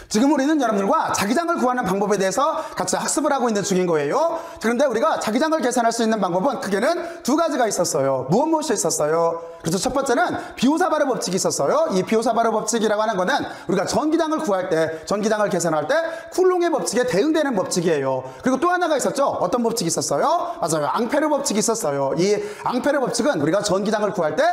지금 우리는 여러분들과 자기장을 구하는 방법에 대해서 같이 학습을 하고 있는 중인 거예요. 그런데 우리가 자기장을 계산할 수 있는 방법은 크게는 두 가지가 있었어요. 무엇이 있었어요? 그래서 첫 번째는 비호사바르 법칙이 있었어요. 이 비호사바르 법칙이라고 하는 거는 우리가 전기장을 구할 때, 전기장을 계산할 때 쿨롱의 법칙에 대응되는 법칙이에요. 그리고 또 하나가 있었죠. 어떤 법칙이 있었어요? 맞아요. 앙페르 법칙이 있었어요. 이 앙페르 법칙은 우리가 전기장을 구할 때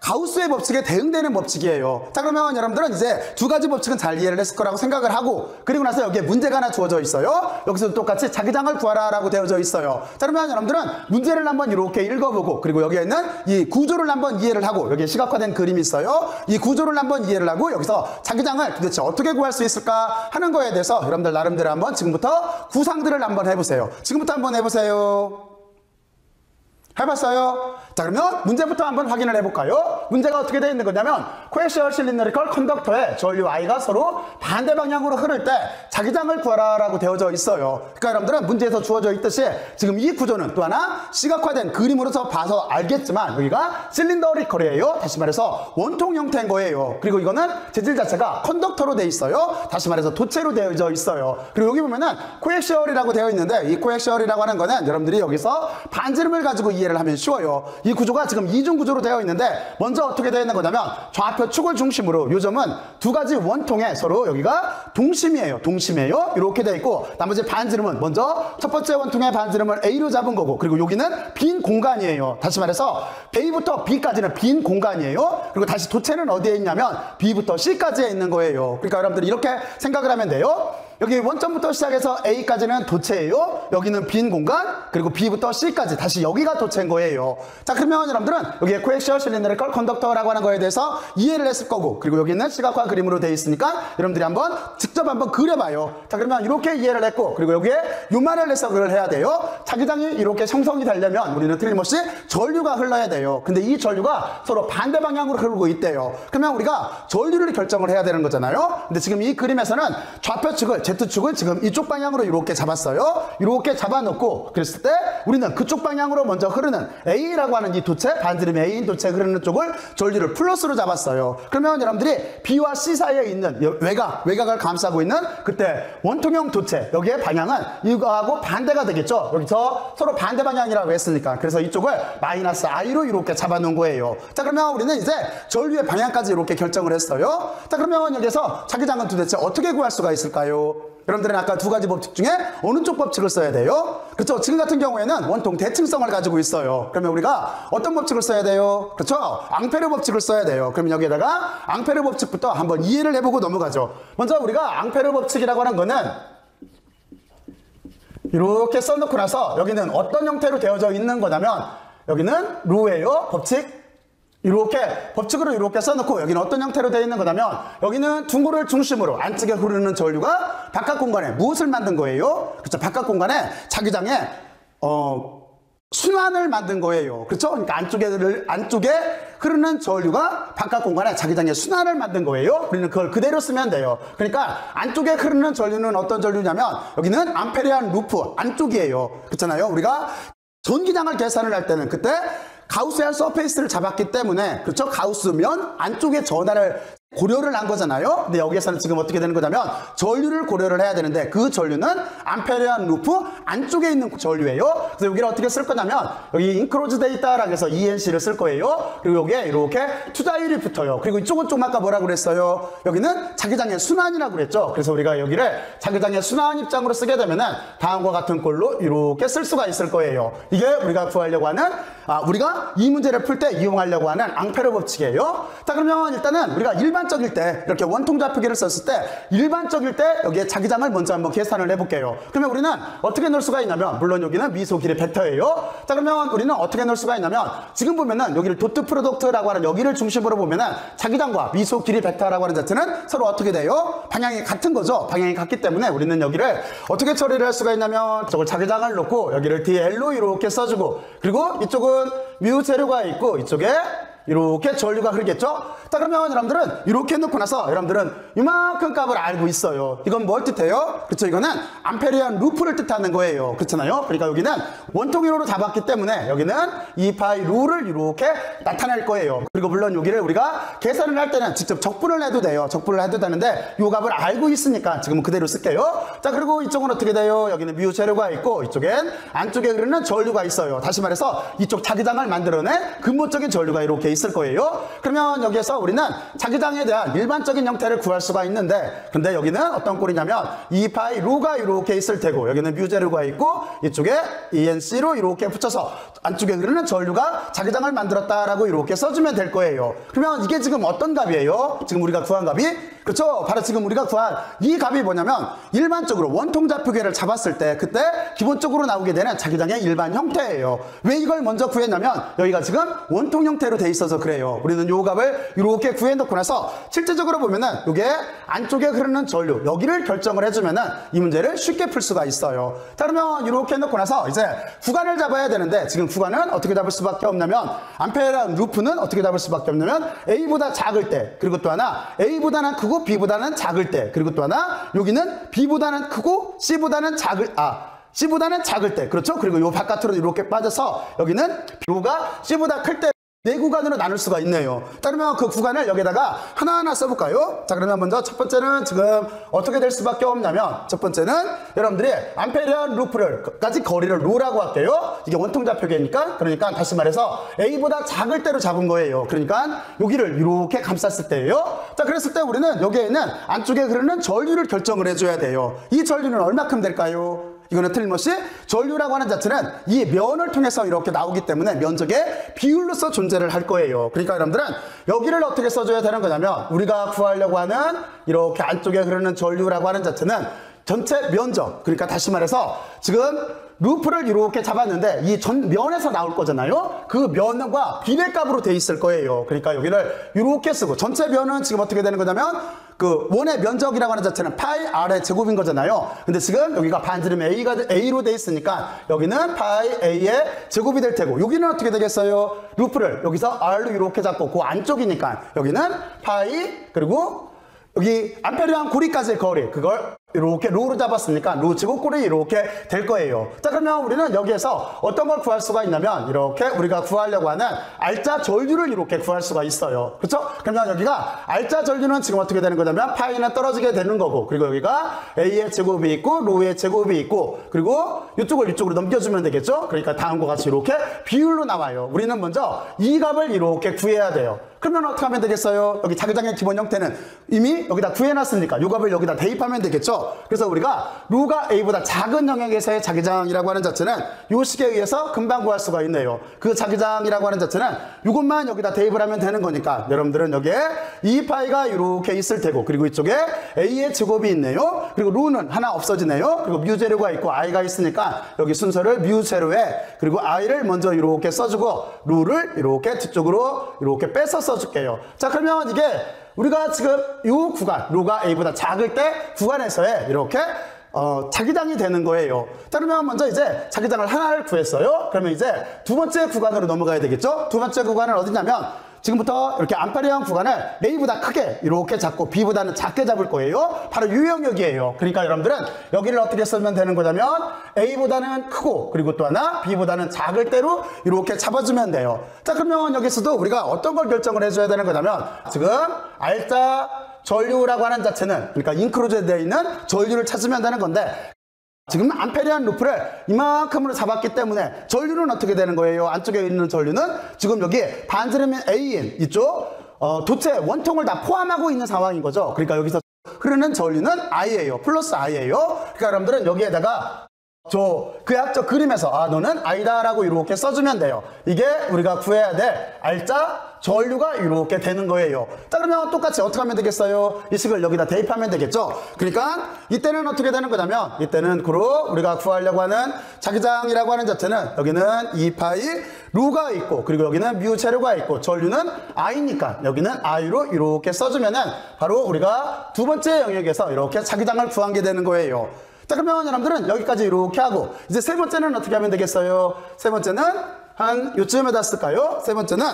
가우스의 법칙에 대응되는 법칙이에요. 자, 그러면 여러분들은 이제 두 가지 법칙은 잘 이해를 했을 거라고 생각을 하고, 그리고 나서 여기에 문제가 하나 주어져 있어요. 여기서도 똑같이 자기장을 구하라 라고 되어져 있어요. 자, 그러면 여러분들은 문제를 한번 이렇게 읽어보고, 그리고 여기에 있는 이 구조를 한번 이해를 하고, 여기에 시각화된 그림이 있어요. 이 구조를 한번 이해를 하고, 여기서 자기장을 도대체 어떻게 구할 수 있을까 하는 거에 대해서 여러분들 나름대로 한번 지금부터 구상들을 한번 해보세요. 지금부터 한번 해보세요. 해봤어요? 자, 그러면 문제부터 한번 확인을 해볼까요? 문제가 어떻게 되어 있는 거냐면 코엑시얼 실린더리컬 컨덕터의 전류 I가 서로 반대 방향으로 흐를 때 자기장을 구하라 라고 되어져 있어요. 그러니까 여러분들은 문제에서 주어져 있듯이 지금 이 구조는 또 하나 시각화된 그림으로서 봐서 알겠지만 여기가 실린더리컬이에요. 다시 말해서 원통 형태인 거예요. 그리고 이거는 재질 자체가 컨덕터로 되어 있어요. 다시 말해서 도체로 되어져 있어요. 그리고 여기 보면은 코엑시얼이라고 되어 있는데 이 코엑시얼이라고 하는 거는 여러분들이 여기서 반지름을 가지고 이해를 하면 쉬워요. 이 구조가 지금 이중 구조로 되어 있는데 먼저 어떻게 되어 있는 거냐면 좌표 축을 중심으로 요점은 두 가지 원통에 서로 여기가 동심이에요. 이렇게 되어 있고 나머지 반지름은 먼저 첫 번째 원통의 반지름을 A로 잡은 거고 그리고 여기는 빈 공간이에요. 다시 말해서 A부터 B까지는 빈 공간이에요. 그리고 다시 도체는 어디에 있냐면 B부터 C까지에 있는 거예요. 그러니까 여러분들 이렇게 생각을 하면 돼요. 여기 원점부터 시작해서 A까지는 도체예요. 여기는 빈 공간, 그리고 B부터 C까지 다시 여기가 도체인 거예요. 자, 그러면 여러분들은 여기에 코엑시얼 실린더리컬 컨덕터라고 하는 거에 대해서 이해를 했을 거고, 그리고 여기는 시각화 그림으로 되어 있으니까 여러분들이 한번 직접 한번 그려봐요. 자, 그러면 이렇게 이해를 했고, 그리고 여기에 요만을 해석을 해야 돼요. 자기장이 이렇게 형성이 되려면 우리는 틀림없이 전류가 흘러야 돼요. 근데 이 전류가 서로 반대 방향으로 흐르고 있대요. 그러면 우리가 전류를 결정을 해야 되는 거잖아요. 근데 지금 이 그림에서는 좌표축을 Z축을 지금 이쪽 방향으로 이렇게 잡았어요. 이렇게 잡아놓고 그랬을 때 우리는 그쪽 방향으로 먼저 흐르는 A라고 하는 이 도체, 반지름 A인 도체 흐르는 쪽을 전류를 플러스로 잡았어요. 그러면 여러분들이 B와 C 사이에 있는 외곽을 감싸고 있는 그때 원통형 도체, 여기에 방향은 이거하고 반대가 되겠죠. 여기서 서로 반대 방향이라고 했으니까. 그래서 이쪽을 마이너스 I로 이렇게 잡아놓은 거예요. 자, 그러면 우리는 이제 전류의 방향까지 이렇게 결정을 했어요. 자, 그러면 여기서 자기장은 도대체 어떻게 구할 수가 있을까요? 여러분들은 아까 두 가지 법칙 중에 어느 쪽 법칙을 써야 돼요? 그렇죠? 지금 같은 경우에는 원통 대칭성을 가지고 있어요. 그러면 우리가 어떤 법칙을 써야 돼요? 그렇죠? 앙페르 법칙을 써야 돼요. 그러면 여기에다가 앙페르 법칙부터 한번 이해를 해보고 넘어가죠. 먼저 우리가 앙페르 법칙이라고 하는 거는 이렇게 써놓고 나서 여기는 어떤 형태로 되어져 있는 거냐면 여기는 루예요. 법칙. 이렇게 법칙으로 이렇게 써놓고 여기는 어떤 형태로 되어 있는 거냐면 여기는 둥구를 중심으로 안쪽에 흐르는 전류가 바깥 공간에 무엇을 만든 거예요? 그렇죠? 바깥 공간에 자기장에 순환을 만든 거예요. 그렇죠? 그러니까 안쪽에 흐르는 전류가 바깥 공간에 자기장에 순환을 만든 거예요. 우리는 그걸 그대로 쓰면 돼요. 그러니까 안쪽에 흐르는 전류는 어떤 전류냐면 여기는 암페리안 루프 안쪽이에요. 그렇잖아요. 우리가 전기장을 계산을 할 때는 그때 가우스한 서페이스를 잡았기 때문에 그렇죠? 가우스면 안쪽에 전하를 고려를 한 거잖아요. 근데 여기에서는 지금 어떻게 되는 거냐면 전류를 고려를 해야 되는데 그 전류는 암페리안 루프 안쪽에 있는 전류예요. 그래서 여기를 어떻게 쓸 거냐면 여기 인크로즈 데이터라고 해서 ENC를 쓸 거예요. 그리고 여기에 이렇게 투자율이 붙어요. 그리고 이쪽은 좀 아까 뭐라고 그랬어요? 여기는 자기장의 순환이라고 그랬죠. 그래서 우리가 여기를 자기장의 순환 입장으로 쓰게 되면은 다음과 같은 꼴로 이렇게 쓸 수가 있을 거예요. 이게 우리가 구하려고 하는 우리가 이 문제를 풀 때 이용하려고 하는 앙페르 법칙이에요. 자, 그러면 일단은 우리가 일반적일 때 이렇게 원통 좌표기를 썼을 때 일반적일 때 여기에 자기장을 먼저 한번 계산을 해볼게요. 그러면 우리는 어떻게 넣을 수가 있냐면 물론 여기는 미소 길이 벡터예요. 자, 그러면 우리는 어떻게 넣을 수가 있냐면 지금 보면은 여기를 도트 프로덕트라고 하는 여기를 중심으로 보면은 자기장과 미소 길이 벡터라고 하는 자체는 서로 어떻게 돼요? 방향이 같은 거죠. 방향이 같기 때문에 우리는 여기를 어떻게 처리를 할 수가 있냐면 저걸 자기장을 놓고 여기를 DL로 이렇게 써주고 그리고 이쪽은 뮤 재료가 있고 이쪽에 이렇게 전류가 흐르겠죠? 자, 그러면 여러분들은 이렇게 놓고 나서 여러분들은 이만큼 값을 알고 있어요. 이건 뭘 뜻해요? 그렇죠? 이거는 암페리안 루프를 뜻하는 거예요. 그렇잖아요? 그러니까 여기는 원통이로로 잡았기 때문에 여기는 2파이 루를 이렇게 나타낼 거예요. 그리고 물론 여기를 우리가 계산을 할 때는 직접 적분을 해도 돼요. 적분을 해도 되는데 이 값을 알고 있으니까 지금은 그대로 쓸게요. 자, 그리고 이쪽은 어떻게 돼요? 여기는 뮤 재료가 있고 이쪽엔 안쪽에 흐르는 전류가 있어요. 다시 말해서 이쪽 자기장을 만들어낸 근본적인 전류가 이렇게 있을 거예요. 그러면 여기에서 우리는 자기장에 대한 일반적인 형태를 구할 수가 있는데, 근데 여기는 어떤 꼴이냐면 2파이 루가 이렇게 있을 테고 여기는 뮤 재료가 있고 이쪽에 ENC로 이렇게 붙여서 안쪽에 흐르는 전류가 자기장을 만들었다라고 이렇게 써주면 될 거예요. 그러면 이게 지금 어떤 값이에요? 지금 우리가 구한 값이? 그렇죠? 바로 지금 우리가 구한 이 값이 뭐냐면 일반적으로 원통 좌표계를 잡았을 때 그때 기본적으로 나오게 되는 자기장의 일반 형태예요. 왜 이걸 먼저 구했냐면 여기가 지금 원통 형태로 돼 있어서 그래요. 우리는 요 값을 이렇게 구해놓고 나서 실제적으로 보면은 이게 안쪽에 흐르는 전류 여기를 결정을 해주면은 이 문제를 쉽게 풀 수가 있어요. 자, 그러면 이렇게 해놓고 나서 이제 구간을 잡아야 되는데 지금 구간은 어떻게 잡을 수밖에 없냐면 암페리안 루프는 어떻게 잡을 수밖에 없냐면 A보다 작을 때, 그리고 또 하나 A보다는 크고 B보다는 작을 때, 그리고 또 하나 여기는 B보다는 크고 C보다는 작을 때, 그렇죠? 그리고 요 바깥으로 이렇게 빠져서 여기는 B가 C보다 클 때 네 구간으로 나눌 수가 있네요. 자, 그러면 그 구간을 여기다가 하나하나 써볼까요? 자, 그러면 먼저 첫 번째는 지금 어떻게 될 수밖에 없냐면 첫 번째는 여러분들이 암페리안 루프를까지 거리를 로라고 할게요. 이게 원통 좌표계니까. 그러니까 다시 말해서 A보다 작을 때로 잡은 거예요. 그러니까 여기를 이렇게 감쌌을 때예요. 자, 그랬을 때 우리는 여기에 있는 안쪽에 흐르는 전류를 결정을 해줘야 돼요. 이 전류는 얼마큼 될까요? 이거는 틀림없이 전류라고 하는 자체는 이 면을 통해서 이렇게 나오기 때문에 면적의 비율로서 존재를 할 거예요. 그러니까 여러분들은 여기를 어떻게 써줘야 되는 거냐면 우리가 구하려고 하는 이렇게 안쪽에 흐르는 전류라고 하는 자체는 전체 면적, 그러니까 다시 말해서 지금 루프를 이렇게 잡았는데 이 전 면에서 나올 거잖아요. 그 면과 비례값으로 돼 있을 거예요. 그러니까 여기를 이렇게 쓰고 전체 면은 지금 어떻게 되는 거냐면 그 원의 면적이라고 하는 자체는 파이 R의 제곱인 거잖아요. 근데 지금 여기가 반지름이 A로 돼 있으니까 여기는 파이 A의 제곱이 될 테고 여기는 어떻게 되겠어요? 루프를 여기서 R로 이렇게 잡고 그 안쪽이니까 여기는 파이 그리고 여기 암페리안 고리까지의 거리 그걸 이렇게 로로 잡았으니까 로 제곱꼴이 이렇게 될 거예요. 자, 그러면 우리는 여기에서 어떤 걸 구할 수가 있냐면 이렇게 우리가 구하려고 하는 알짜 전류를 이렇게 구할 수가 있어요. 그렇죠? 그러면 여기가 알짜 전류는 지금 어떻게 되는 거냐면 파이는 떨어지게 되는 거고 그리고 여기가 A의 제곱이 있고 로의 제곱이 있고 그리고 이쪽으로 넘겨주면 되겠죠? 그러니까 다음과 같이 이렇게 비율로 나와요. 우리는 먼저 이 값을 이렇게 구해야 돼요. 그러면 어떻게 하면 되겠어요? 여기 자기장의 기본 형태는 이미 여기다 구해놨으니까 이 값을 여기다 대입하면 되겠죠? 그래서 우리가 루가 A보다 작은 영역에서의 자기장이라고 하는 자체는 이 식에 의해서 금방 구할 수가 있네요. 그 자기장이라고 하는 자체는 이것만 여기다 대입을 하면 되는 거니까 여러분들은 여기에 2파이가 이렇게 있을 테고 그리고 이쪽에 A의 제곱이 있네요. 그리고 루는 하나 없어지네요. 그리고 뮤 재료가 있고 I가 있으니까 여기 순서를 뮤 재료에 그리고 I를 먼저 이렇게 써주고 루를 이렇게 뒤쪽으로 이렇게 빼서 써줄게요. 자, 그러면 이게 우리가 지금 이 구간, 로가 A보다 작을 때 구간에서의 이렇게 자기장이 되는 거예요. 자, 그러면 먼저 이제 자기장을 하나를 구했어요. 그러면 이제 두 번째 구간으로 넘어가야 되겠죠? 두 번째 구간은 어디냐면 지금부터 이렇게 암페리안 구간을 A보다 크게 이렇게 잡고 B보다는 작게 잡을 거예요. 바로 이 영역이에요. 그러니까 여러분들은 여기를 어떻게 쓰면 되는 거냐면 A보다는 크고 그리고 또 하나 B보다는 작을 때로 이렇게 잡아주면 돼요. 자, 그러면 여기서도 우리가 어떤 걸 결정을 해줘야 되는 거냐면 지금 알짜 전류라고 하는 자체는 그러니까 인크로즈에 되어 있는 전류를 찾으면 되는 건데 지금 암페리안 루프를 이만큼으로 잡았기 때문에 전류는 어떻게 되는 거예요? 안쪽에 있는 전류는 지금 여기 반지름인 A인 이쪽 도체 원통을 다 포함하고 있는 상황인 거죠. 그러니까 여기서 흐르는 전류는 I예요. 플러스 I예요. 그러니까 여러분들은 여기에다가 그 약적 그림에서 너는 I다라고 이렇게 써주면 돼요. 이게 우리가 구해야 될 알짜 전류가 이렇게 되는 거예요. 자, 그러면 똑같이 어떻게 하면 되겠어요? 이 식을 여기다 대입하면 되겠죠? 그러니까 이때는 어떻게 되는 거냐면 이때는 그로 우리가 구하려고 하는 자기장이라고 하는 자체는 여기는 2파이 루가 있고 그리고 여기는 뮤 재료가 있고 전류는 I니까 여기는 I로 이렇게 써주면은 바로 우리가 두 번째 영역에서 이렇게 자기장을 구한 게 되는 거예요. 자, 그러면 여러분들은 여기까지 이렇게 하고 이제 세 번째는 어떻게 하면 되겠어요? 세 번째는 한 요쯤에다 쓸까요? 세 번째는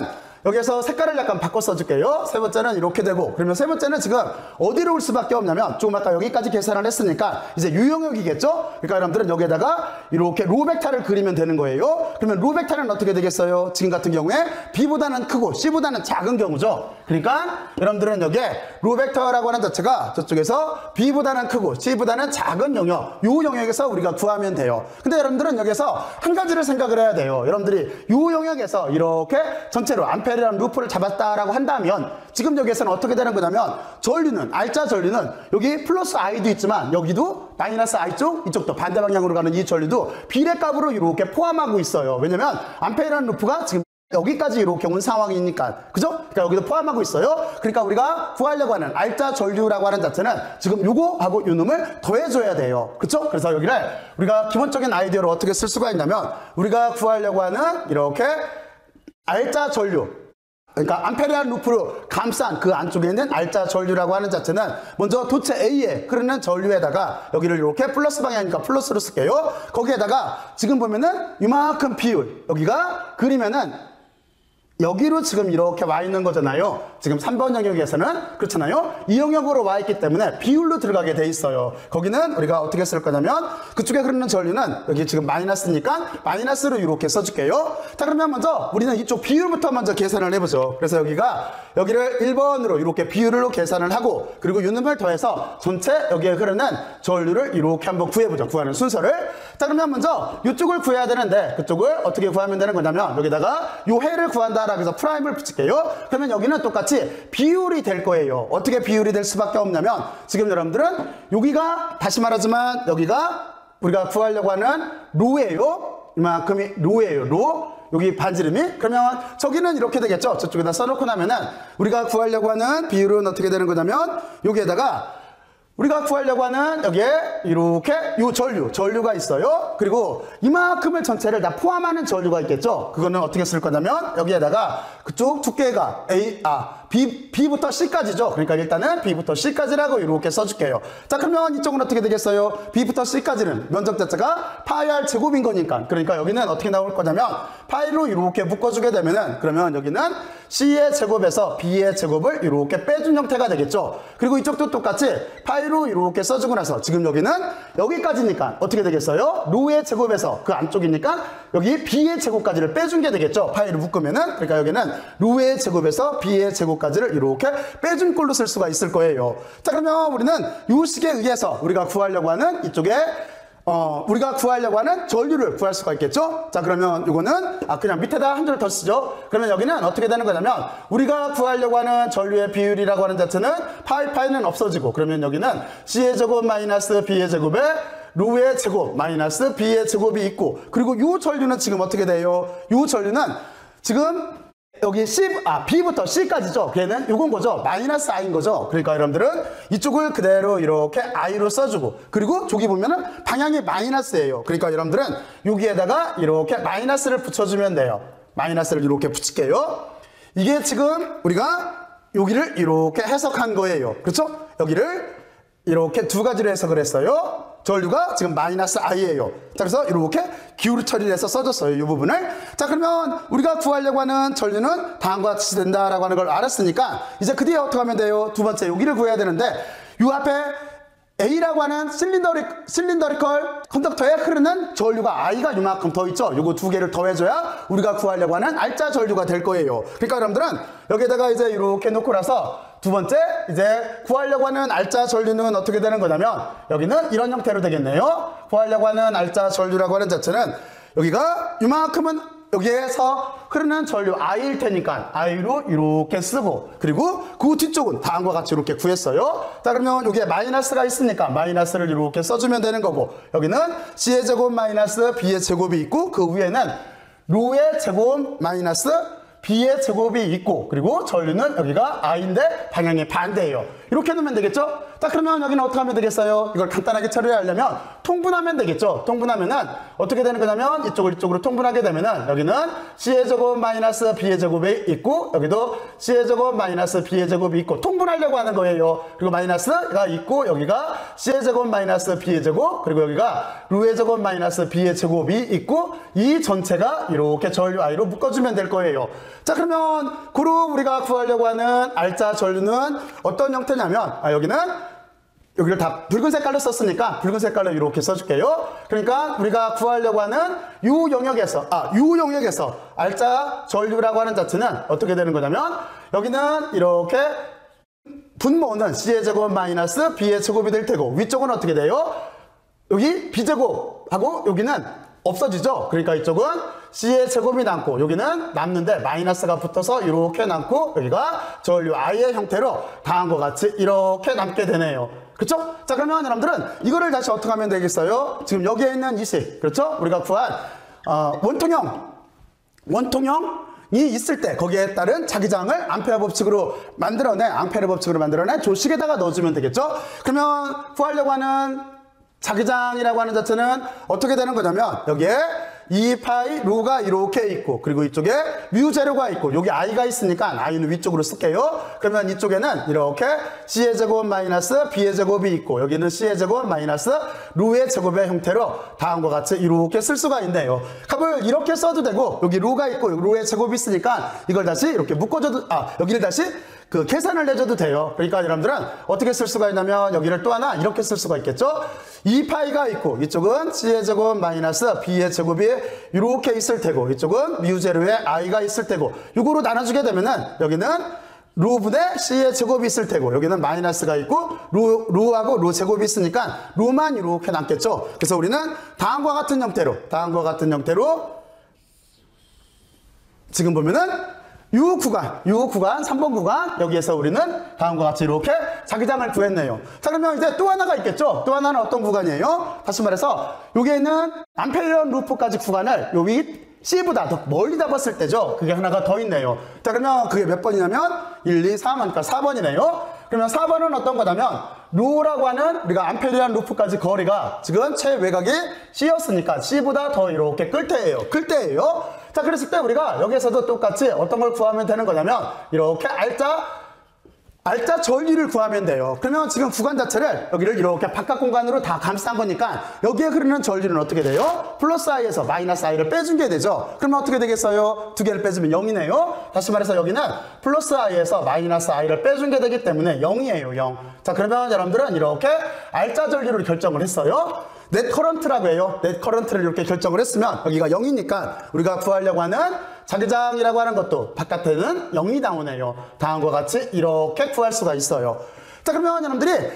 여기에서 색깔을 약간 바꿔 써줄게요. 세 번째는 이렇게 되고, 그러면 세 번째는 지금 어디로 올 수밖에 없냐면, 조금 아까 여기까지 계산을 했으니까 이제 유영역이겠죠? 그러니까 여러분들은 여기에다가 이렇게 로 벡터를 그리면 되는 거예요. 그러면 로 벡터는 어떻게 되겠어요? 지금 같은 경우에 B보다는 크고 C보다는 작은 경우죠. 그러니까 여러분들은 여기에 로 벡터라고 하는 자체가 저쪽에서 B보다는 크고 C보다는 작은 영역, 요 영역에서 우리가 구하면 돼요. 근데 여러분들은 여기서 한 가지를 생각을 해야 돼요. 여러분들이 요 영역에서 이렇게 전체로 암페리라는 루프를 잡았다라고 한다면, 지금 여기에서는 어떻게 되는 거냐면, 전류는, 알짜 전류는 여기 플러스 I도 있지만 여기도 마이너스 I 쪽, 이쪽도 반대 방향으로 가는 이 전류도 비례값으로 이렇게 포함하고 있어요. 왜냐면 암페리라는 루프가 지금 여기까지 이렇게 온 상황이니까, 그죠? 그러니까 여기도 포함하고 있어요. 그러니까 우리가 구하려고 하는 알짜 전류라고 하는 자체는 지금 요거하고 요 놈을 더해줘야 돼요. 그렇죠? 그래서 여기를 우리가 기본적인 아이디어로 어떻게 쓸 수가 있냐면, 우리가 구하려고 하는 이렇게 알짜 전류, 그러니까 암페리안 루프로 감싼 그 안쪽에 있는 알짜 전류라고 하는 자체는 먼저 도체 A에 흐르는 전류에다가 여기를 이렇게 플러스 방향이니까 플러스로 쓸게요. 거기에다가 지금 보면은 이만큼 비율, 여기가 그리면은 여기로 지금 이렇게 와 있는 거잖아요. 지금 3번 영역에서는 그렇잖아요. 이 영역으로 와 있기 때문에 비율로 들어가게 돼 있어요. 거기는 우리가 어떻게 쓸 거냐면, 그쪽에 흐르는 전류는 여기 지금 마이너스니까 마이너스로 이렇게 써줄게요. 자, 그러면 먼저 우리는 이쪽 비율부터 먼저 계산을 해보죠. 그래서 여기를 1번으로 이렇게 비율로 계산을 하고, 그리고 유놈을 더해서 전체 여기에 흐르는 전류를 이렇게 한번 구해보죠. 구하는 순서를. 자, 그러면 먼저 이쪽을 구해야 되는데, 그쪽을 어떻게 구하면 되는 거냐면, 여기다가 요 해를 구한다 그래서 프라임을 붙일게요. 그러면 여기는 똑같이 비율이 될 거예요. 어떻게 비율이 될 수밖에 없냐면, 지금 여러분들은 여기가, 다시 말하지만 여기가 우리가 구하려고 하는 로예요. 이만큼이 로예요. 로. 여기 반지름이. 그러면 저기는 이렇게 되겠죠. 저쪽에다 써놓고 나면은 우리가 구하려고 하는 비율은 어떻게 되는 거냐면, 여기에다가 우리가 구하려고 하는 여기에 이렇게 요 전류가 있어요. 그리고 이만큼을 전체를 다 포함하는 전류가 있겠죠. 그거는 어떻게 쓸 거냐면, 여기에다가 그쪽 두께가 B부터 C까지죠. 그러니까 일단은 B부터 C까지라고 이렇게 써줄게요. 자, 그러면 이쪽은 어떻게 되겠어요? B부터 C까지는 면적 자체가 파이 R 제곱인 거니까. 그러니까 여기는 어떻게 나올 거냐면, 파이로 이렇게 묶어주게 되면은, 그러면 여기는 C의 제곱에서 B의 제곱을 이렇게 빼준 형태가 되겠죠. 그리고 이쪽도 똑같이 파이로 이렇게 써주고 나서, 지금 여기는 여기까지니까 어떻게 되겠어요? 로의 제곱에서 그 안쪽이니까 여기 B의 제곱까지를 빼준 게 되겠죠. 파이를 묶으면은. 그러니까 여기는 로의 제곱에서 B의 제곱까지를 이렇게 빼준 꼴로 쓸 수가 있을 거예요. 자, 그러면 우리는 이 식에 의해서 우리가 구하려고 하는 이쪽에 우리가 구하려고 하는 전류를 구할 수가 있겠죠? 자, 그러면 이거는 그냥 밑에다 한 줄 더 쓰죠. 그러면 여기는 어떻게 되는 거냐면, 우리가 구하려고 하는 전류의 비율이라고 하는 자체는 파이는 없어지고, 그러면 여기는 C의 제곱 마이너스 B의 제곱에 로의 제곱 마이너스 B의 제곱이 있고, 그리고 이 전류는 지금 어떻게 돼요? 이 전류는 지금 여기 B부터 C까지죠. 걔는 요건 거죠. 마이너스 I인 거죠. 그러니까 여러분들은 이쪽을 그대로 이렇게 I로 써주고, 그리고 저기 보면은 방향이 마이너스예요. 그러니까 여러분들은 여기에다가 이렇게 마이너스를 붙여주면 돼요. 마이너스를 이렇게 붙일게요. 이게 지금 우리가 여기를 이렇게 해석한 거예요. 그렇죠? 여기를 이렇게 두 가지로 해석을 했어요. 전류가 지금 마이너스 I예요. 자, 그래서 이렇게 기울을 처리를 해서 써줬어요. 이 부분을. 자, 그러면 우리가 구하려고 하는 전류는 다음과 같이 된다라고 하는 걸 알았으니까, 이제 그 뒤에 어떻게 하면 돼요? 두 번째 여기를 구해야 되는데, 이 앞에 A라고 하는 실린더리컬 컨덕터에 흐르는 전류가 I가 이만큼 더 있죠. 요거 두 개를 더해줘야 우리가 구하려고 하는 알짜 전류가 될 거예요. 그러니까 여러분들은 여기에다가 이제 이렇게 놓고 나서, 두 번째 이제 구하려고 하는 알짜 전류는 어떻게 되는 거냐면, 여기는 이런 형태로 되겠네요. 구하려고 하는 알짜 전류라고 하는 자체는 여기가 이만큼은 여기에서 흐르는 전류 I일 테니까 I로 이렇게 쓰고, 그리고 그 뒤쪽은 다음과 같이 이렇게 구했어요. 자, 그러면 여기에 마이너스가 있으니까 마이너스를 이렇게 써주면 되는 거고, 여기는 C의 제곱 마이너스 B의 제곱이 있고, 그 위에는 로의 제곱 마이너스 B의 제곱이 있고, 그리고 전류는 여기가 I인데 방향이 반대예요. 이렇게 놓으면 되겠죠? 자, 그러면 여기는 어떻게 하면 되겠어요? 이걸 간단하게 처리하려면 통분하면 되겠죠. 통분하면은 어떻게 되는 거냐면 이쪽을 이쪽으로 통분하게 되면은 여기는 C의 제곱 마이너스 B의 제곱이 있고 여기도 C의 제곱 마이너스 B의 제곱이 있고 통분하려고 하는 거예요. 그리고 마이너스가 있고 여기가 C의 제곱 마이너스 B의 제곱 그리고 여기가 루의 제곱 마이너스 B의 제곱이 있고 이 전체가 이렇게 전류 I로 묶어주면 될 거예요. 자, 그러면 그룹 우리가 구하려고 하는 R자 전류는 어떤 형태냐면 여기를 다 붉은 색깔로 썼으니까 붉은 색깔로 이렇게 써줄게요. 그러니까 우리가 구하려고 하는 U 영역에서 R자 전류라고 하는 자체는 어떻게 되는 거냐면 여기는 이렇게 분모는 C의 제곱 마이너스 B의 제곱이 될 테고 위쪽은 어떻게 돼요? 여기 B제곱하고 여기는 없어지죠. 그러니까 이쪽은 C의 제곱이 남고 여기는 남는데 마이너스가 붙어서 이렇게 남고 여기가 전류 I의 형태로 다음과 같이 이렇게 남게 되네요. 그렇죠? 자, 그러면 여러분들은 이거를 다시 어떻게 하면 되겠어요? 지금 여기에 있는 이 식, 그렇죠? 우리가 구한 원통형이 있을 때 거기에 따른 자기장을 암페어 법칙으로 만들어내 조식에다가 넣어주면 되겠죠? 그러면 구하려고 하는 자기장이라고 하는 자체는 어떻게 되는 거냐면 여기에 2파이 루가 이렇게 있고 그리고 이쪽에 뮤 재료가 있고 여기 I가 있으니까 I는 위쪽으로 쓸게요. 그러면 이쪽에는 이렇게 C의 제곱 마이너스 B의 제곱이 있고 여기는 C의 제곱 마이너스 루의 제곱의 형태로 다음과 같이 이렇게 쓸 수가 있네요. 값을 이렇게 써도 되고 여기 루가 있고 루의 제곱이 있으니까 이걸 다시 이렇게 묶어줘도 여기를 다시 계산을 내줘도 돼요. 그러니까 여러분들은 어떻게 쓸 수가 있냐면 여기를 또 하나 이렇게 쓸 수가 있겠죠. 2파이가 있고 이쪽은 C의 제곱 마이너스 B의 제곱이 이렇게 있을 테고 이쪽은 뮤 제로에 I가 있을 테고 이거로 나눠주게 되면은 여기는 루분의 C의 제곱이 있을 테고 여기는 마이너스가 있고 루하고 루 제곱이 있으니까 루만 이렇게 남겠죠. 그래서 우리는 다음과 같은 형태로 지금 보면은 요 구간 3번 구간 여기에서 우리는 다음과 같이 이렇게 자기장을 구했네요. 자, 그러면 이제 또 하나가 있겠죠. 또 하나는 어떤 구간이에요? 다시 말해서 여기에 있는 암페리언 루프까지 구간을 여기 C보다 더 멀리 잡았을 때죠. 그게 하나가 더 있네요. 자, 그러면 그게 몇 번이냐면 1, 2, 3 하니까 4번이네요. 그러면 4번은 어떤 거냐면 루라고 하는 우리가 암페리안 루프까지 거리가 지금 최외곽이 C였으니까 C보다 더 이렇게 클 때예요. 자, 그랬을 때 우리가 여기에서도 똑같이 어떤 걸 구하면 되는 거냐면 이렇게 R자 전류를 구하면 돼요. 그러면 지금 구간 자체를 여기를 이렇게 바깥 공간으로 다 감싼 거니까 여기에 흐르는 전류는 어떻게 돼요? 플러스 I에서 마이너스 I를 빼준 게 되죠. 그러면 어떻게 되겠어요? 두 개를 빼주면 0이네요. 다시 말해서 여기는 플러스 I에서 마이너스 I를 빼준 게 되기 때문에 0이에요. 0. 자, 그러면 여러분들은 이렇게 R자 전류를 결정을 했어요. 넷 커런트라고 해요. 넷 커런트를 이렇게 결정을 했으면 여기가 0이니까 우리가 구하려고 하는 자기장이라고 하는 것도 바깥에는 0이 나오네요. 다음과 같이 이렇게 구할 수가 있어요. 자, 그러면 여러분들이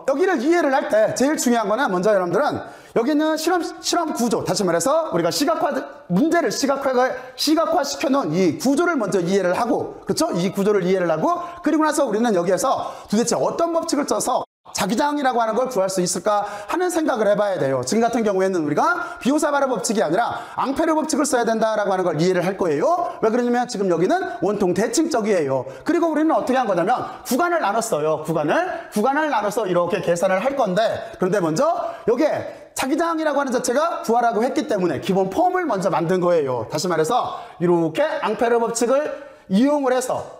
여기를 이해를 할 때 제일 중요한 거는 먼저 여러분들은 여기는 실험 구조, 다시 말해서 우리가 문제를 시각화시켜 놓은 이 구조를 먼저 이해를 하고, 그렇죠? 이 구조를 이해를 하고, 그리고 나서 우리는 여기에서 도대체 어떤 법칙을 써서 자기장이라고 하는 걸 구할 수 있을까 하는 생각을 해봐야 돼요. 지금 같은 경우에는 우리가 비오사바르 법칙이 아니라 앙페르 법칙을 써야 된다라고 하는 걸 이해를 할 거예요. 왜 그러냐면 지금 여기는 원통 대칭적이에요. 그리고 우리는 어떻게 한 거냐면 구간을 나눴어요. 구간을 나눠서 이렇게 계산을 할 건데, 그런데 먼저 여기에 자기장이라고 하는 자체가 구하라고 했기 때문에 기본 폼을 먼저 만든 거예요. 다시 말해서 이렇게 앙페르 법칙을 이용을 해서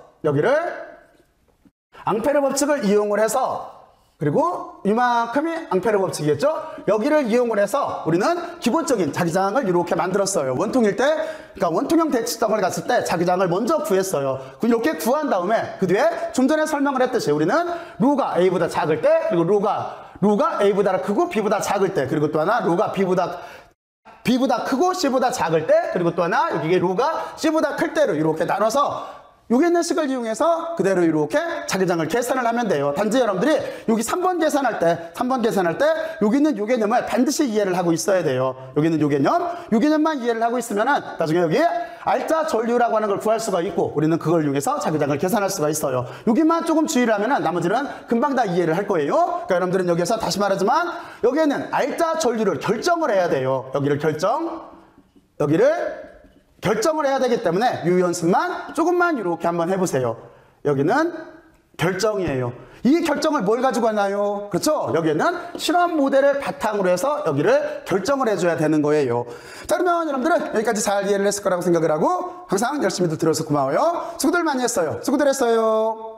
앙페르 법칙을 이용을 해서, 그리고 이만큼이 앙페르 법칙이겠죠? 여기를 이용을 해서 우리는 기본적인 자기장을 이렇게 만들었어요. 원통일 때, 그러니까 원통형 대칭성을 갔을 때 자기장을 먼저 구했어요. 이렇게 구한 다음에 그 뒤에 좀 전에 설명을 했듯이 우리는 루가 A보다 작을 때, 그리고 루가 A보다 크고 B보다 작을 때, 그리고 또 하나 루가 B보다 크고 C보다 작을 때, 그리고 또 하나 여기에 루가 C보다 클 때로 이렇게 나눠서 여기 있는 식을 이용해서 그대로 이렇게 자기장을 계산을 하면 돼요. 단지 여러분들이 여기 3번 계산할 때 여기 있는 요 개념을 반드시 이해를 하고 있어야 돼요. 여기 있는 요 개념만 이해를 하고 있으면은 나중에 여기에 R자 전류라고 하는 걸 구할 수가 있고 우리는 그걸 이용해서 자기장을 계산할 수가 있어요. 여기만 조금 주의를 하면은 나머지는 금방 다 이해를 할 거예요. 그러니까 여러분들은 여기서 다시 말하지만 여기에는 R자 전류를 결정을 해야 돼요. 여기를 결정을 해야 되기 때문에 이 연습만 조금만 이렇게 한번 해보세요. 여기는 결정이에요. 이 결정을 뭘 가지고 왔나요? 그렇죠? 여기에는 실험 모델을 바탕으로 해서 여기를 결정을 해줘야 되는 거예요. 자, 그러면 여러분들은 여기까지 잘 이해를 했을 거라고 생각을 하고 항상 열심히들 들어서 고마워요. 수고들 많이 했어요. 수고들 했어요.